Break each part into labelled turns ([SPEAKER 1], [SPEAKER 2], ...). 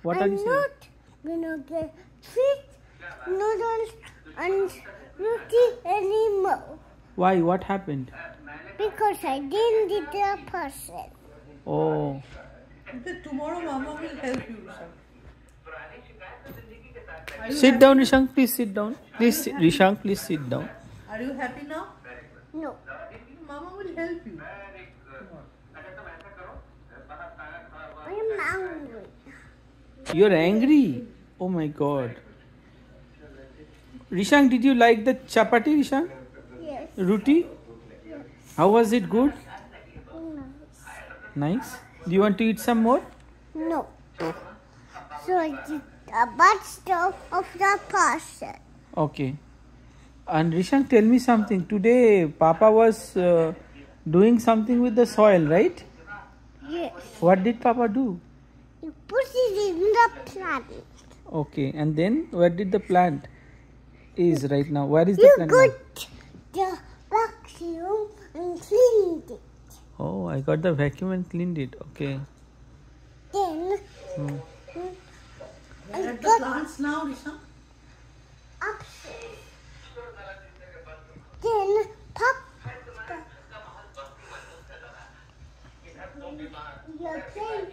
[SPEAKER 1] What are you saying?
[SPEAKER 2] I'm not gonna get sweet noodles and roti anymore.
[SPEAKER 1] Why? What happened?
[SPEAKER 2] Because I didn't eat the person.
[SPEAKER 1] Oh.
[SPEAKER 3] Okay, tomorrow Mama will help you, Rishank.
[SPEAKER 1] Sit down, Rishank. Please sit down. Please, Rishank. Please sit down.
[SPEAKER 3] Are you happy now?
[SPEAKER 2] No.
[SPEAKER 3] Mama will help you.
[SPEAKER 2] I am angry.
[SPEAKER 1] You're angry. Oh my God. Rishank, did you like the chapati, Rishank?
[SPEAKER 2] Yes.
[SPEAKER 1] Roti? How was it? Good?
[SPEAKER 2] No.
[SPEAKER 1] Nice. Do you want to eat some more?
[SPEAKER 2] No. So I did a butt stuff of the person.
[SPEAKER 1] Okay. And Rishank, tell me something. Today, Papa was doing something with the soil, right?
[SPEAKER 2] Yes.
[SPEAKER 1] What did Papa do?
[SPEAKER 2] You put it in the plant.
[SPEAKER 1] Okay. And then, where did the plant is right now? Where is the
[SPEAKER 2] You
[SPEAKER 1] plant
[SPEAKER 2] got
[SPEAKER 1] now?
[SPEAKER 2] the vacuum and cleaned it.
[SPEAKER 1] Oh, I got the vacuum and cleaned it. Okay.
[SPEAKER 2] Then
[SPEAKER 3] Where are the plants now, Rishank?
[SPEAKER 2] upstairs. Then pop your plane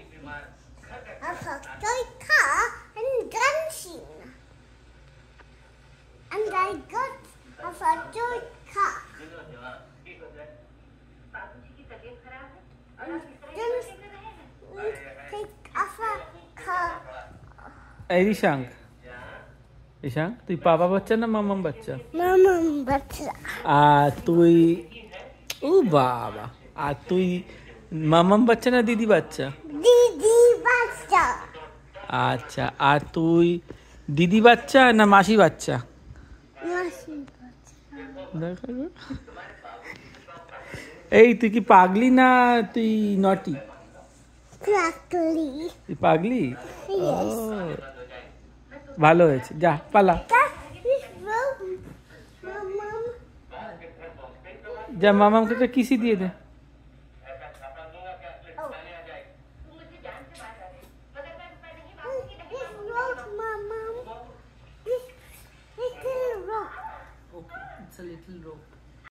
[SPEAKER 2] of a toy car and dancing. And I got of a toy car. Then take off a car.
[SPEAKER 1] Hey, Rishank. Rishank, তুই পাপা বাচ্চা না মামাম বাচ্চা?
[SPEAKER 2] Mama, bacha.
[SPEAKER 1] আর তুই ও বাবা, আর তুই মামাম বাচ্চা না দিদি বাচ্চা?
[SPEAKER 2] Didi bacha.
[SPEAKER 1] আচ্ছা, আর তুই দিদি বাচ্চা না মাসি বাচ্চা?
[SPEAKER 2] Masi bacha.
[SPEAKER 1] দেখা গো। এই তুই কি পাগলি না তুই নটি?
[SPEAKER 2] Crackly.
[SPEAKER 1] তুই পাগলি?
[SPEAKER 2] Yes.
[SPEAKER 1] ও, ভালো হয়েছে, যা পালা,
[SPEAKER 2] That is wrong. Mama.
[SPEAKER 1] যা মামামকে একটা কিসি দিয়ে দে।